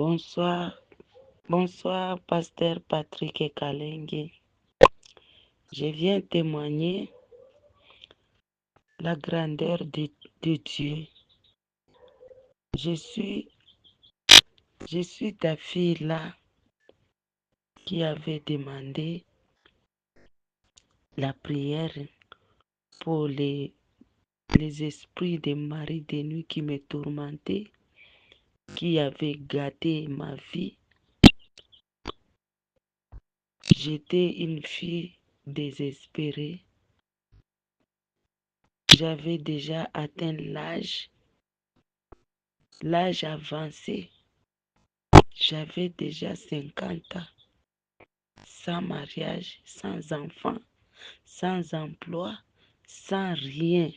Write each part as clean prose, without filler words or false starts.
Bonsoir, bonsoir, pasteur Patrick Kalengue. Je viens témoigner la grandeur de Dieu. Je suis ta fille là qui avait demandé la prière pour les esprits de mari de nuit qui me tourmentaient, qui avaient gâté ma vie. J'étais une fille désespérée. J'avais déjà atteint l'âge avancé. J'avais déjà 50 ans, sans mariage, sans enfant, sans emploi, sans rien.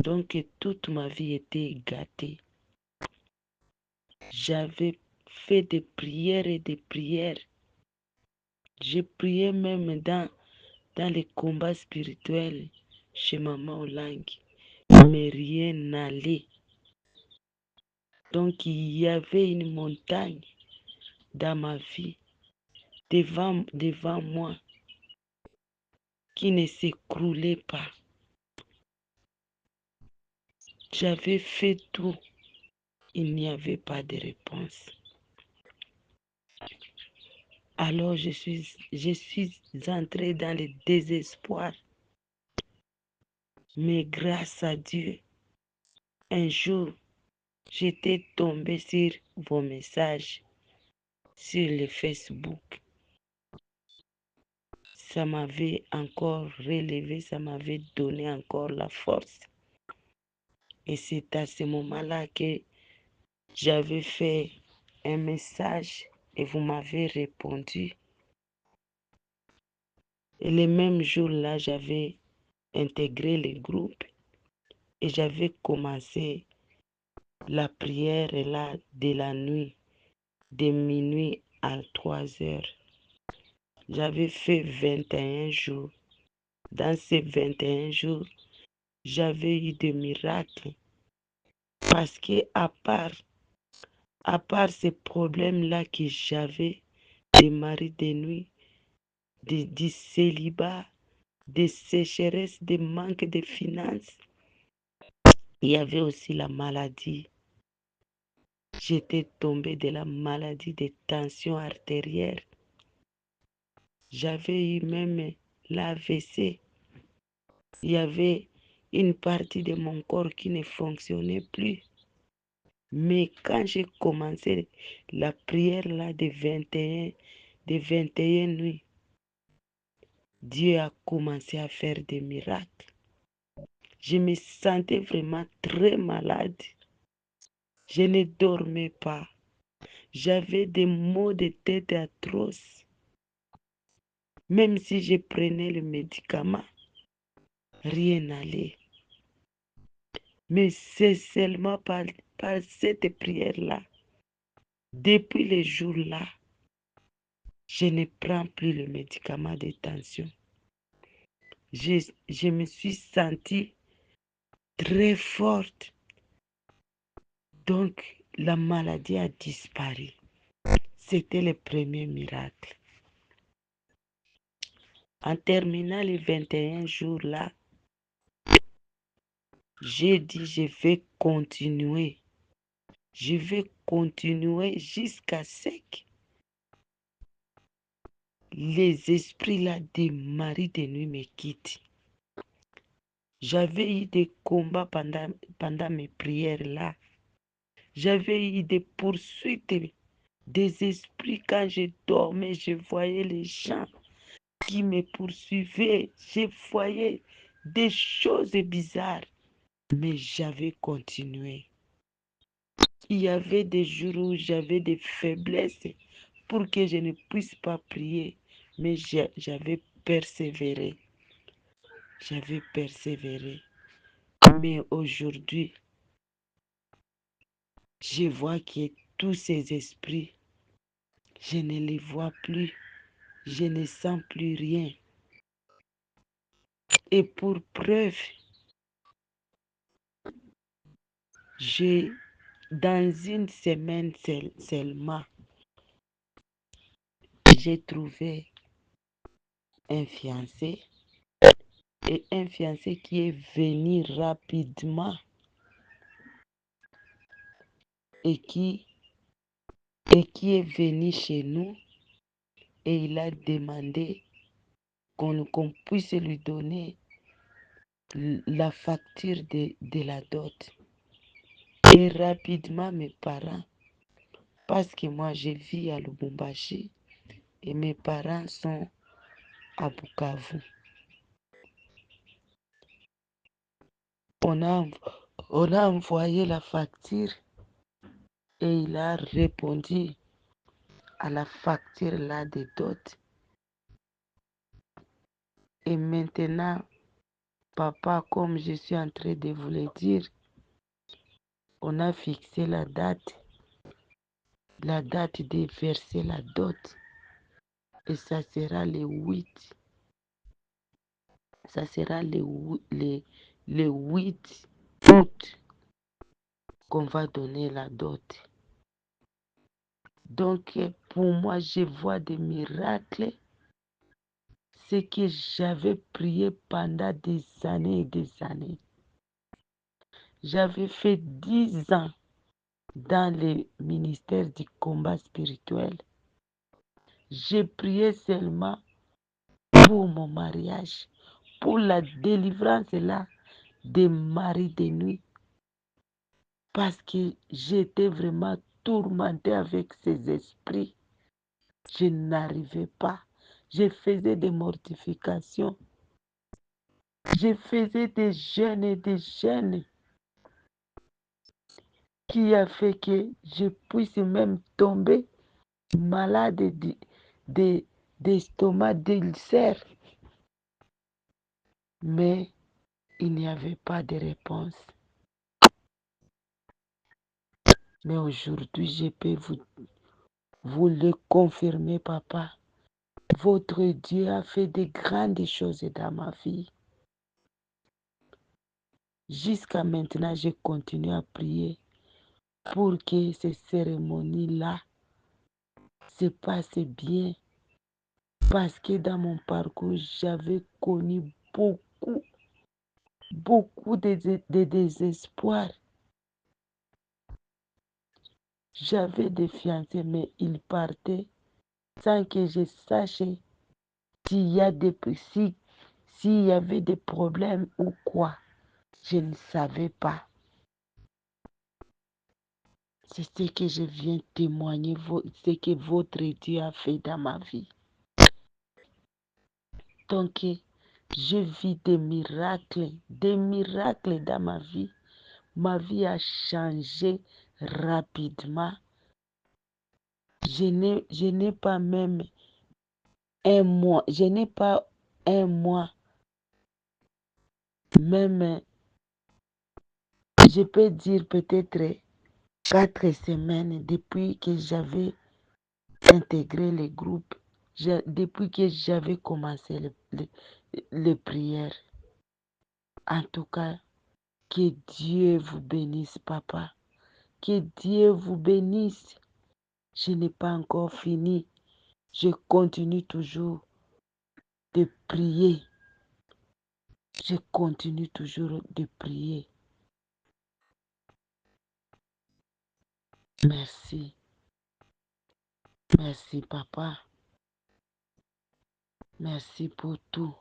Donc toute ma vie était gâtée. J'avais fait des prières et des prières. J'ai prié même dans les combats spirituels chez Maman Olang, mais rien n'allait. Donc il y avait une montagne dans ma vie, devant moi, qui ne s'écroulait pas. J'avais fait tout, il n'y avait pas de réponse. Alors je suis entrée dans le désespoir. Mais grâce à Dieu, un jour, j'étais tombée sur vos messages sur le Facebook. Ça m'avait encore relevé, ça m'avait donné encore la force. Et c'est à ce moment-là que j'avais fait un message et vous m'avez répondu. Et le même jour-là, j'avais intégré le groupe et j'avais commencé la prière là de la nuit, de minuit à 3 heures. J'avais fait 21 jours. Dans ces 21 jours, j'avais eu des miracles. Parce que à part ces problèmes-là que j'avais, des maris de nuit, du célibat, des sécheresses, des manques de finances, il y avait aussi la maladie. J'étais tombée de la maladie de tension artérielle. J'avais eu même l'AVC. Il y avait une partie de mon corps qui ne fonctionnait plus. Mais quand j'ai commencé la prière là de 21 nuits, Dieu a commencé à faire des miracles. Je me sentais vraiment très malade. Je ne dormais pas. J'avais des maux de tête atroces. Même si je prenais le médicament, rien n'allait. Mais c'est seulement par cette prière-là, depuis le jour-là, je ne prends plus le médicament de tension. Je me suis sentie très forte. Donc, la maladie a disparu. C'était le premier miracle. En terminant les 21 jours là, j'ai dit je vais continuer. Je vais continuer jusqu'à ce que les esprits là des maris de nuit me quittent. J'avais eu des combats pendant mes prières là. J'avais eu des poursuites des esprits quand je dormais. Je voyais les gens qui me poursuivaient. Je voyais des choses bizarres. Mais j'avais continué. Il y avait des jours où j'avais des faiblesses pour que je ne puisse pas prier. Mais j'avais persévéré. J'avais persévéré. Mais aujourd'hui, je vois que tous ces esprits, je ne les vois plus. Je ne sens plus rien. Et pour preuve, j'ai dans une semaine seulement, j'ai trouvé un fiancé, et un fiancé qui est venu rapidement et qui est venu chez nous, et il a demandé qu'on puisse lui donner la facture de la dot. Et rapidement, mes parents, parce que moi je vis à Lubumbashi et mes parents sont à Bukavu, on a envoyé la facture et il a répondu à la facture là de dot. Et maintenant, papa, comme je suis en train de vous le dire, on a fixé la date de verser la dot. Et ça sera le 8. Ça sera le 8 août qu'on va donner la dot. Donc, pour moi, je vois des miracles. Ce que j'avais prié pendant des années et des années. J'avais fait 10 ans dans le ministère du combat spirituel. J'ai prié seulement pour mon mariage, pour la délivrance là des maris de nuit. Parce que j'étais vraiment tourmentée avec ces esprits. Je n'arrivais pas. Je faisais des mortifications. Je faisais des jeûnes et des jeûnes qui a fait que je puisse même tomber malade d'estomac, d'ulcère. Mais il n'y avait pas de réponse. Mais aujourd'hui, je peux vous le confirmer, papa. Votre Dieu a fait de grandes choses dans ma vie. Jusqu'à maintenant, je continue à prier pour que ces cérémonies-là se passent bien. Parce que dans mon parcours, j'avais connu beaucoup de désespoir. J'avais des fiancés, mais ils partaient sans que je sache s'il y avait des problèmes ou quoi. Je ne savais pas. C'est ce que je viens témoigner, ce que votre Dieu a fait dans ma vie. Donc, je vis des miracles dans ma vie. Ma vie a changé rapidement. Je n'ai pas même un mois. Je n'ai pas un mois. Même, je peux dire peut-être 4 semaines depuis que j'avais intégré le groupe. Depuis que j'avais commencé les prières. En tout cas, que Dieu vous bénisse, papa. Que Dieu vous bénisse. Je n'ai pas encore fini. Je continue toujours de prier. Je continue toujours de prier. Merci. Merci, papa. Merci pour tout.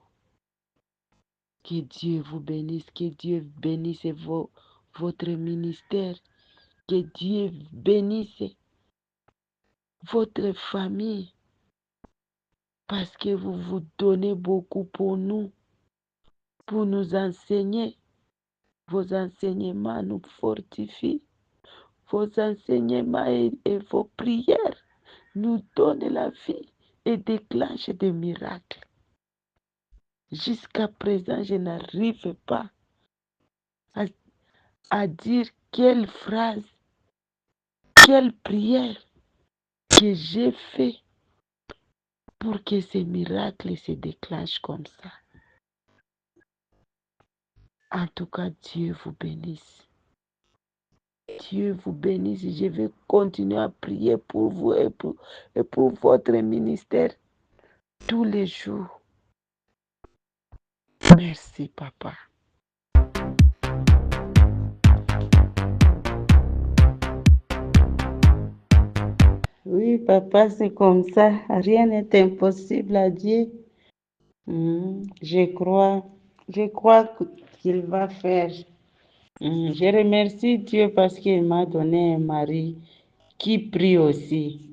Que Dieu vous bénisse. Que Dieu bénisse votre ministère. Que Dieu bénisse votre famille. Parce que vous vous donnez beaucoup pour nous. Pour nous enseigner. Vos enseignements nous fortifient. Vos enseignements et vos prières nous donnent la vie et déclenchent des miracles. Jusqu'à présent, je n'arrive pas à dire quelle phrase, quelle prière que j'ai fait pour que ces miracles se déclenchent comme ça. En tout cas, Dieu vous bénisse. Dieu vous bénisse. Je vais continuer à prier pour vous et pour votre ministère tous les jours. Merci, papa. Oui, papa, c'est comme ça. Rien n'est impossible à Dieu. Je crois qu'il va faire. Je remercie Dieu parce qu'il m'a donné un mari qui prie aussi.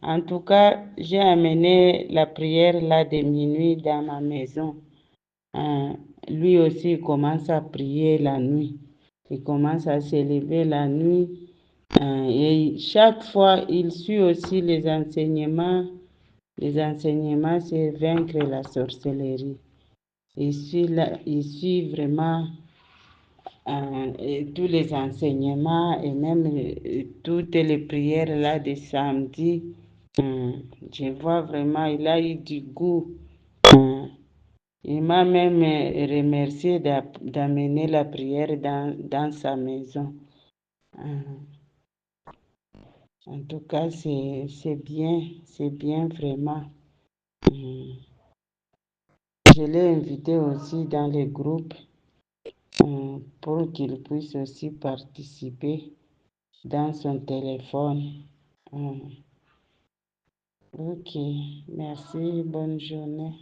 En tout cas, j'ai amené la prière là de minuit dans ma maison. Euh, Lui aussi, il commence à prier la nuit. Il commence à s'élever la nuit. Et chaque fois, il suit aussi les enseignements. Les enseignements, c'est vaincre la sorcellerie. Il suit vraiment et tous les enseignements et même toutes les prières là de samedi. Je vois vraiment, il a eu du goût. Hum, Il m'a même remercié d'amener la prière dans sa maison. Hum, En tout cas, c'est bien vraiment. Hum, Je l'ai invité aussi dans les groupes pour qu'il puisse aussi participer dans son téléphone. Hum, Ok, merci, bonne journée.